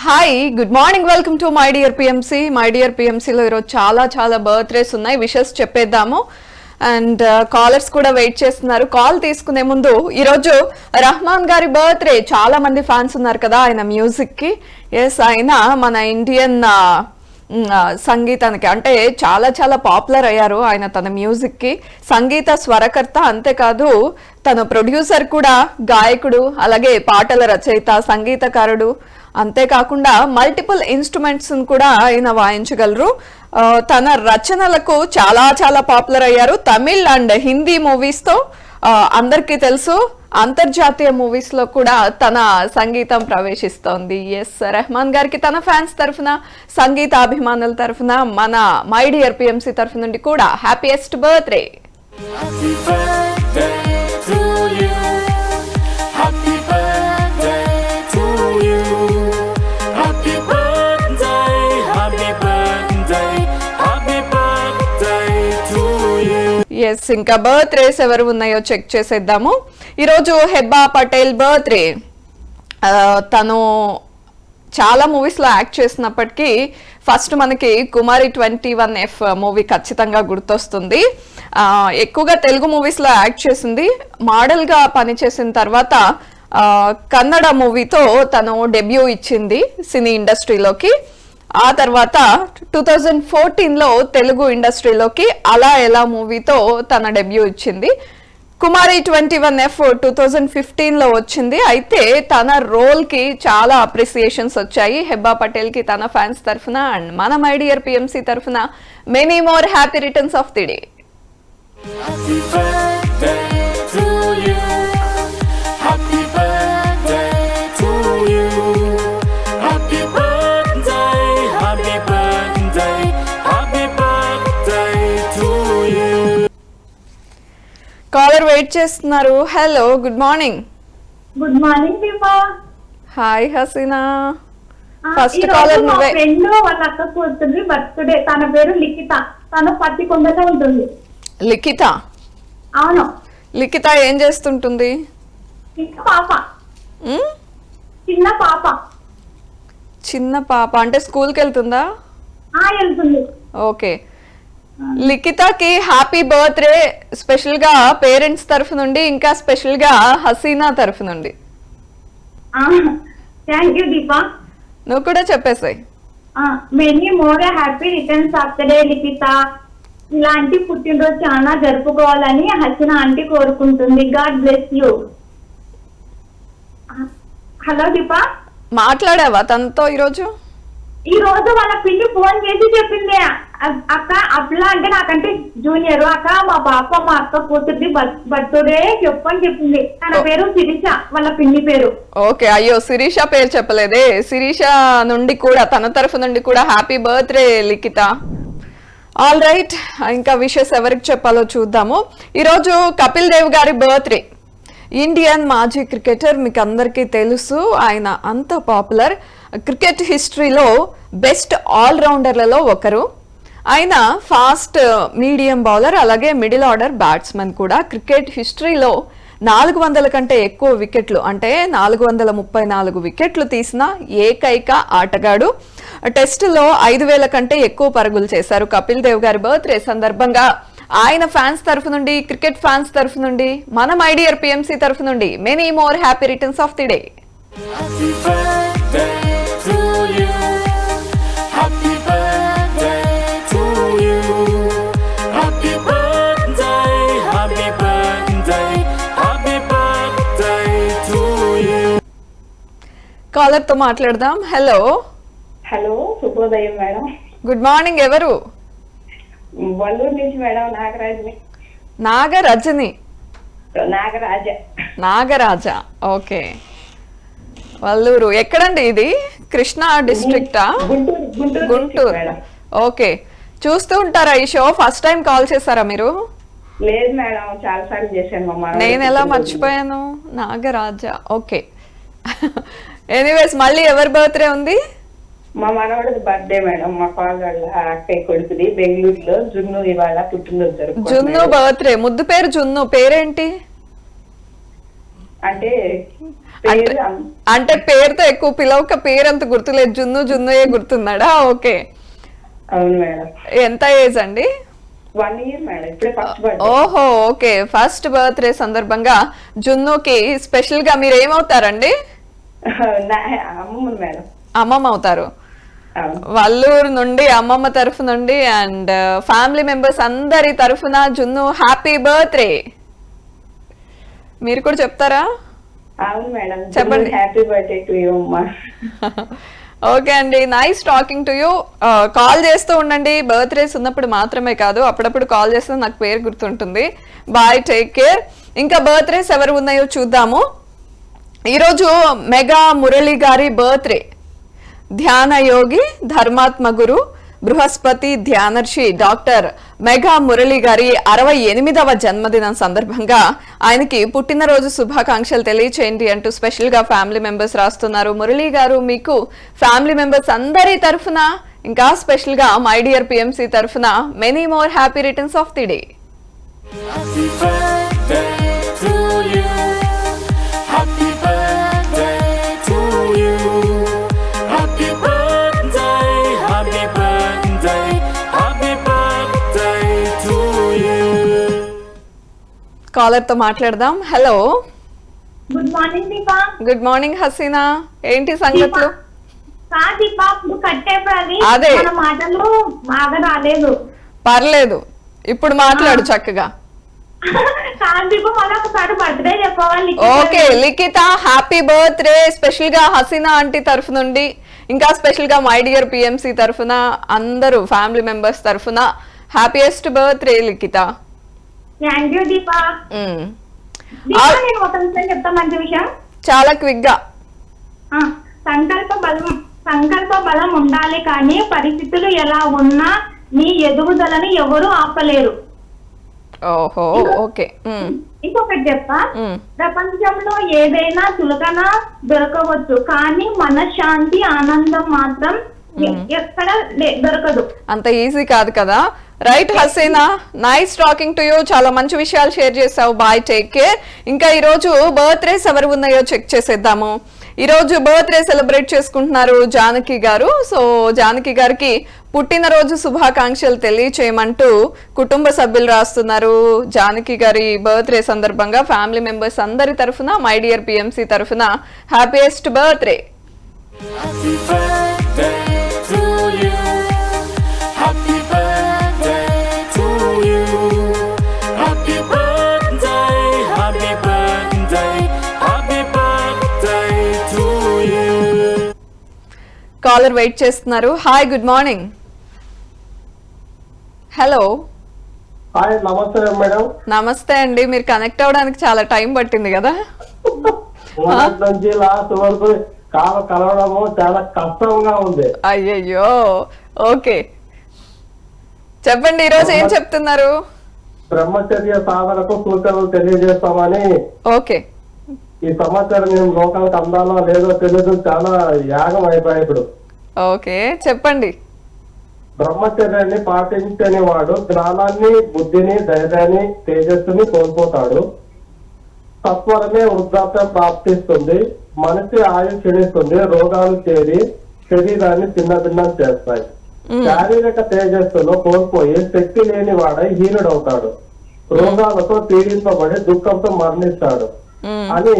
Hi good morning welcome to my dear PMC. My dear పిఎంసిలో ఈరోజు చాలా birthdays ఉన్నాయి. విషెస్ చెప్పేద్దాము అండ్ కాలర్స్ కూడా వెయిట్ చేస్తున్నారు. కాల్ తీసుకునే ముందు ఈరోజు రహమాన్ గారి బర్త్డే. చాలా మంది ఫ్యాన్స్ ఉన్నారు కదా ఆయన మ్యూజిక్ కి. ఎస్, ఆయన మన ఇండియన్ సంగీతానికి అంటే చాలా పాపులర్ అయ్యారు ఆయన తన మ్యూజిక్ కి. సంగీత స్వరకర్త, అంతేకాదు తన ప్రొడ్యూసర్ కూడా, గాయకుడు, అలాగే పాటల రచయిత, సంగీతకారుడు, అంతేకాకుండా మల్టిపుల్ ఇన్స్ట్రుమెంట్స్ కూడా ఆయన వాయించగలరు. తన రచనలకు చాలా పాపులర్ అయ్యారు. తమిళ్ అండ్ హిందీ మూవీస్ తో అందరికీ తెలుసు. అంతర్జాతీయ మూవీస్ లో కూడా తన సంగీతం ప్రవేశిస్తోంది. ఎస్, రెహమాన్ గారికి తన ఫ్యాన్స్ తరఫున, సంగీత అభిమానుల తరఫున, మన మై డియర్ పిఎంసి తరఫు నుండి కూడా హ్యాపీయెస్ట్ బర్త్డే. ఎస్, ఇంకా బర్త్డేస్ ఎవరు ఉన్నాయో చెక్ చేసేద్దాము. ఈరోజు హెబ్బా పటేల్ బర్త్డే. తను చాలా మూవీస్ లో యాక్ట్ చేసినప్పటికీ ఫస్ట్ మనకి కుమారి 21F మూవీ ఖచ్చితంగా గుర్తొస్తుంది. ఎక్కువగా తెలుగు మూవీస్ లో యాక్ట్ చేసింది. మోడల్ గా పనిచేసిన తర్వాత కన్నడ మూవీతో తను డెబ్యూ ఇచ్చింది సినీ ఇండస్ట్రీలోకి. ఆ తర్వాత 2014లో తెలుగు ఇండస్ట్రీలోకి అలా ఎలా మూవీతో తన డెబ్యూ ఇచ్చింది. కుమారి 21F 2015లో వచ్చింది. అయితే తన రోల్ కి చాలా అప్రిసియేషన్స్ వచ్చాయి హెబ్బా పటేల్ కి తన ఫ్యాన్స్ తరఫున అండ్ మన మై డియర్ పిఎంసి తరఫున many more happy returns of the day. Caller wait చేస్తున్నారు. Hello, good morning. Good morning Deepa. Hi Haseena. First caller నువ్వే. ఫ్రెండ్ వాళ్ళ అక్క కూతురు బర్త్డే. తన పేరు లిఖిత. తను పత్తికొండలో ఉంటుంది. లిఖిత? అవును. లిఖిత ఏం చేస్తుంటుంది? చిన్న పాప. చిన్న పాప అంటే స్కూల్కి వెళ్తుందా? వెళ్తుంది. ఓకే. లిఖితకి హ్యాపీ బర్త్డే స్పెషల్ గా పేరెంట్స్ తరఫు నుండి, ఇంకా స్పెషల్ గా హసీనా తరఫు నుండి. Thank you Deepa. నువ్వు కూడా చెప్పేసాయి. Many more happy returns of the day Likhitha. ఇలాంటి పుట్టినరోజు చాలా జరుపుకోవాలని హసీనా ఆంటీ కోరుకుంటుంది. God bless you. Hello Deepa. మాట్లాడావా తనతో ఈరోజు? ఈ రోజు వాళ్ళ పిల్లి ఫోన్ చేసి చెప్పింది, అక్క అట్లా అంటే నాకంటే జూనియర్ అక్క, మా పాప మా అక్క కూతుర్ది బర్త్డే చెప్పని చెప్పింది. తన పేరు శిరీష, వాళ్ళ పిల్లి పేరు. ఓకే. అయ్యో, శిరీష పేరు చెప్పలేదే. శిరీష నుండి కూడా, తన తరఫు నుండి కూడా హ్యాపీ బర్త్డే లిఖిత. ఆల్ రైట్, ఇంకా విషెస్ ఎవరికి చెప్పాలో చూద్దాము. ఈరోజు కపిల్ దేవ్ గారి బర్త్డే. ఇండియన్ మాజీ క్రికెటర్, మీకు అందరికీ తెలుసు. ఆయన అంత పాపులర్. క్రికెట్ హిస్టరీలో బెస్ట్ ఆల్రౌండర్లలో ఒకరు. ఆయన ఫాస్ట్ మీడియం బౌలర్, అలాగే మిడిల్ ఆర్డర్ బ్యాట్స్మెన్ కూడా. క్రికెట్ హిస్టరీలో 400 కంటే ఎక్కువ వికెట్లు, అంటే 434 వికెట్లు తీసిన ఏకైక ఆటగాడు. టెస్టులో 5000 కంటే ఎక్కువ పరుగులు చేశారు. కపిల్ దేవ్ గారి బర్త్డే సందర్భంగా ఆయన ఫ్యాన్స్ తరఫు నుండి, క్రికెట్ ఫ్యాన్స్ తరఫు నుండి, మన మై డియర్ పిఎంసి తరఫు నుండి many more happy returns of the day. Caller తో మాట్లాడదాం. హలో. హలో, శుభోదయం మేడం. Good morning. ఎవరు? వల్లూరు నుంచి మేడం. నాగరాజ. ఓకే. వల్లూరు ఎక్కడండి ఇది? కృష్ణా డిస్ట్రిక్టా? గుంటూరు. ఓకే. చూస్తూ ఉంటారా ఈ షో? ఫస్ట్ టైం కాల్ చేశారా మీరు? లేదు మేడం, చాలా సార్లు చేశాను. నేను ఎలా మర్చిపోయాను? నాగరాజ. ఓకే. ఎనీవేస్, మళ్ళీ ఎవరి బర్త్డే ఉంది? మా మనవడిది బర్త్డే మేడం. మా పాలవాళ్ళ అక్కయ్య కొడుకుది బెంగళూరులో. జున్ను ఇవాళ పుట్టినరోజు జరుపుకుంటున్నాడు. జున్ను బర్త్డే. ముద్దు పేరు జున్ను. పేరేంటి? అంటే పేరు అంటే పేరుతో ఎక్కువ పిలవక పేరు అంత గుర్తులేదు, జున్ను జున్నుయే గుర్తున్నాడా? ఓకే. అవును మేడం. ఎంత ఏజ్ అండి? 1 year మేడం, ఇప్పుడే ఫస్ట్ బర్త్డే. ఓహో, ఓకే. ఫస్ట్ బర్త్డే సందర్భంగా జున్నుకి స్పెషల్ గా మీరు ఏమవుతారండి? అమ్మమ్మ మేడం. అమ్మమ్మ అవుతారు. అవును. వల్లూరు నుండి అమ్మమ్మ తరఫు నుండి అండ్ ఫ్యామిలీ మెంబర్స్ అందరి తరఫున జున్ను హ్యాపీ బర్త్డే. మీరు కూడా చెప్తారా? అవును మేడం, చెప్పండి. హ్యాపీ బర్త్డే టు యూ అమ్మా. ఓకే అండి, nice talking to you. Call చేస్తూ ఉండండి, బర్త్డేస్ ఉన్నప్పుడు మాత్రమే కాదు, అప్పుడప్పుడు కాల్ చేస్తే నాకు పేరు గుర్తుంటుంది. Bye, take care. ఇంకా బర్త్డేస్ ఎవరు ఉన్నాయో చూద్దాము. ఈరోజు మెగా మురళి గారి బర్త్డే. ధ్యాన యోగి, ధర్మాత్మ గురు, బృహస్పతి ధ్యానర్షి డాక్టర్ మెగా మురళి గారి 68వ జన్మదినం సందర్భంగా ఆయనకి పుట్టినరోజు శుభాకాంక్షలు తెలియచేయండి అంటూ స్పెషల్ గా ఫ్యామిలీ మెంబర్స్ రాస్తున్నారు. మురళి గారు, మీకు ఫ్యామిలీ మెంబర్స్ అందరి తరఫున, ఇంకా స్పెషల్ గా మై డియర్ పిఎంసి తరఫున many more happy returns of the day. Happy birthday to you. Happy birthday to you. Happy birthday, happy birthday, happy birthday to you. Caller తో మాట్లాడదాం. Hello, good morning Deepa. Good morning Haseena, ఏంటి సంగతులు? దీపా, ఇప్పుడు కట్టేప్పుడు అది అదే. మన మాటలు బాగా రాలేదు. పర్లేదు, ఇప్పుడు మాట్లాడు చక్కగా. దీపా, మళ్ళీ ఒకసారి బర్త్డే చెప్పవాలి. ఓకే లిఖిత, హ్యాపీ బర్త్డే స్పెషల్ గా హసీనా ఆంటీ తరఫు నుండి, ఇంకా స్పెషల్ గా మై డియర్ పిఎంసి తరఫున, అందరూ ఫ్యామిలీ మెంబర్స్ తరఫున happiest birthday Likhitha. Thank you Deepa. మ్మ్. దీపా, నేను ఒక విషయం చెప్తా, మంచి విషయం. చాలా క్విక్ గా. సంకల్ప బలం ఉండాలి, కానీ పరిస్థితులు ఎలా ఉన్నా నీ ఎదుగుదలని ఎవరు ఆపలేరు. ఓహో, ఓకే. మ్మ్. ఇంకొకటి చెప్తా, మ్మ్. ప్రపంచంలో ఏదైనా చులకన దొరకవచ్చు, కానీ మనశ్శాంతి, ఆనందం మాత్రం ఎక్కడ దొరకదు. అంత ఈజీ కాదు కదా. Right Haseena, nice talking to you. చాలా మంచి విషయాలు షేర్ చేసావు. Bye, take care. ఇంకా ఈ రోజు బర్త్డేస్ ఎవరు ఉన్నాయో చెక్ చేసేద్దాము. ఈ రోజు బర్త్డే సెలబ్రేట్ చేసుకుంటున్నారు జానకి గారు. సో జానకి గారికి పుట్టినరోజు శుభాకాంక్షలు తెలియచేయమంటూ కుటుంబ సభ్యులు రాస్తున్నారు. జానకి గారి బర్త్డే సందర్భంగా ఫ్యామిలీ మెంబర్స్ అందరి తరఫున, మై డియర్ పిఎంసి తరఫున happiest birthday. Happy birthday to you. Happy birthday to you. Happy birthday, happy birthday, happy birthday to you. Caller wait చేస్తున్నారు. Hi, good morning. Hello, hi, నమస్తే madam. నమస్తే అండి. మీరు connect అవ్వడానికి చాలా టైం పట్టింది కదా. మొదటి నుంచి లాస్ట్ వరకు కాల కలవడము చాలా కష్టంగా ఉంది. అయ్యయ్యో, ఓకే చెప్పండి, ఈరోజు ఏం చెప్తున్నారు? బ్రహ్మచర్య సాధనకు సూచనలు తెలియజేస్తామని. ఓకే, ఈ సమాచారం మేము లోకాలకు అందాలో లేదో తెలియదు, చాలా యాగం అయిపోయాయి ఇప్పుడు. ఓకే చెప్పండి. బ్రహ్మచర్యాన్ని పాటించని వాడు జ్ఞానాన్ని, బుద్ధిని, ధైర్యాన్ని, తేజస్సుని కోల్పోతాడు. సత్వరమే వృద్ధాప్యం ప్రాప్తిస్తుంది. మనిషి ఆయు క్షీణిస్తుంది. రోగాలు చేరి శరీరాన్ని చిన్నభిన్నం చేస్తాయి. శారీరక తేజస్సును కోల్పోయి శక్తి లేని వాడై హీనుడవుతాడు. రోగాలతో పీడింపబడి దుఃఖంతో మరణిస్తాడు. అని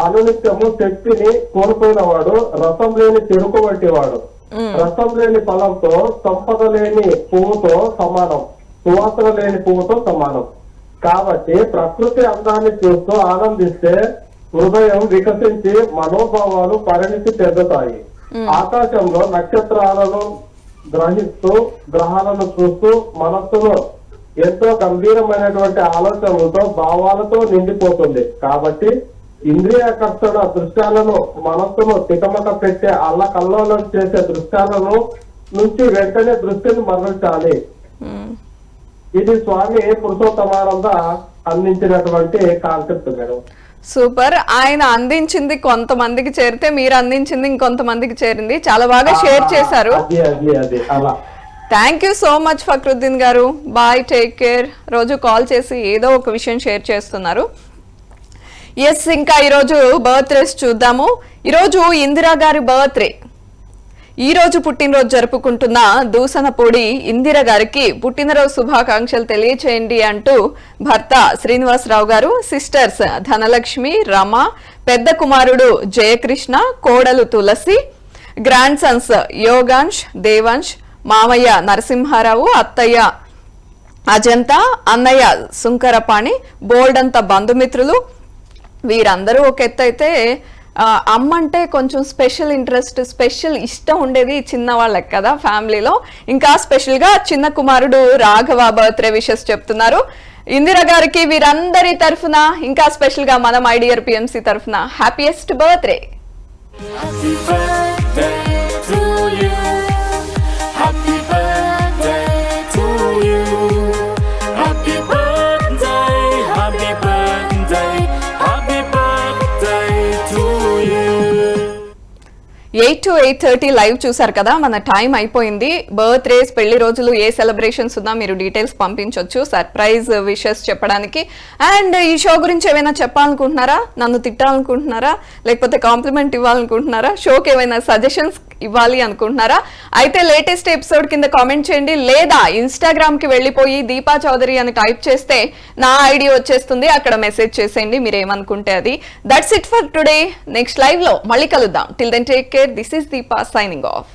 అనునిత్యము శక్తిని కోల్పోయిన వాడు రసం లేని చెరుకు వంటి వాడు. రసం లేని ఫలంతో సంపద లేని పువ్వుతో సమానం, సువాసన లేని పువ్వుతో సమానం. కాబట్టి ప్రకృతి అందాన్ని చూస్తూ ఆనందిస్తే హృదయం వికసించి మనోభావాలు పరిణితి చెందుతాయి. ఆకాశంలో నక్షత్రాలను గ్రహిస్తూ గ్రహాలను చూస్తూ మనస్సును ఎంతో గంభీరమైనటువంటి ఆలోచనలతో, భావాలతో నిండిపోతుంది. కాబట్టి ఇంద్రియాకర్షణ దృశ్యాలను, మనస్సును తికమక పెట్టే అల్లకల్లోలం చేసే దృశ్యాలను నుంచి వెంటనే దృష్టిని మరల్చాలి. ఇది స్వామి పురుషోత్తమానంద అందించినటువంటి కాన్సెప్ట్ మేడం. సూపర్. ఆయన అందించింది కొంతమందికి చేరితే మీరు అందించింది ఇంకొంతమందికి చేరింది. చాలా బాగా షేర్ చేశారు. అది అలా. Thank you so much Fakruddin గారు. Bye, take care. రోజు కాల్ చేసి ఏదో ఒక విషయం షేర్ చేస్తున్నారు. ఎస్, ఇంకా ఈరోజు బర్త్డేస్ చూద్దాము. ఈరోజు ఇందిరా గారి బర్త్డే. ఈ రోజు పుట్టినరోజు జరుపుకుంటున్న దూసనపూడి ఇందిర గారికి పుట్టినరోజు శుభాకాంక్షలు తెలియచేయండి అంటూ భర్త శ్రీనివాసరావు గారు, సిస్టర్స్ ధనలక్ష్మి, రమ, పెద్ద కుమారుడు జయకృష్ణ, కోడలు తులసి, గ్రాండ్ సన్స్ యోగాంశ్, దేవాంశ్, మామయ్య నరసింహారావు, అత్తయ్య అజంతా, అన్నయ్య సుంకరపాణి, బోల్డంత బంధుమిత్రులు వీరందరూ ఒక ఎత్తు అయితే అమ్మ అంటే కొంచెం స్పెషల్ ఇంట్రెస్ట్, స్పెషల్ ఇష్టం ఉండేది చిన్న వాళ్ళకి కదా ఫ్యామిలీలో. ఇంకా స్పెషల్ గా చిన్న కుమారుడు రాఘవ బర్త్డే విషెస్ చెప్తున్నారు. ఇందిరా గారికి వీరందరి తరఫున, ఇంకా స్పెషల్ గా మన మై డియర్ పిఎంసి తరఫున happiest birthday. Happy birthday to you. Happy birthday to you. Happy birthday, happy birthday, happy birthday to you. 8 to 8:30 live చూసారు కదా, మన టైం అయిపోయింది. బర్త్డేస్, పెళ్లి రోజులు ఏ సెలబ్రేషన్స్ ఉన్నా మీరు డీటెయిల్స్ పంపించవచ్చు సర్ప్రైజ్ విషెస్ చెప్పడానికి. అండ్ ఈ షో గురించి ఏమైనా చెప్పాలనుకుంటున్నారా, నన్ను తిట్టాలనుకుంటున్నారా, లేకపోతే కాంప్లిమెంట్ ఇవ్వాలనుకుంటున్నారా, షోకి ఏమైనా సజెషన్స్ ఇవ్వాలి అనుకుంటున్నారా, అయితే లేటెస్ట్ ఎపిసోడ్ కింద కామెంట్ చేయండి. లేదా ఇన్స్టాగ్రామ్ కి వెళ్ళిపోయి దీపా చౌదరి అని టైప్ చేస్తే నా ఐడి వచ్చేస్తుంది, అక్కడ మెసేజ్ చేసేయండి మీరు ఏమనుకుంటే అది. That's it for today. Next live లో మళ్ళీ కలుద్దాం. Till then take care. This is Deepa signing off.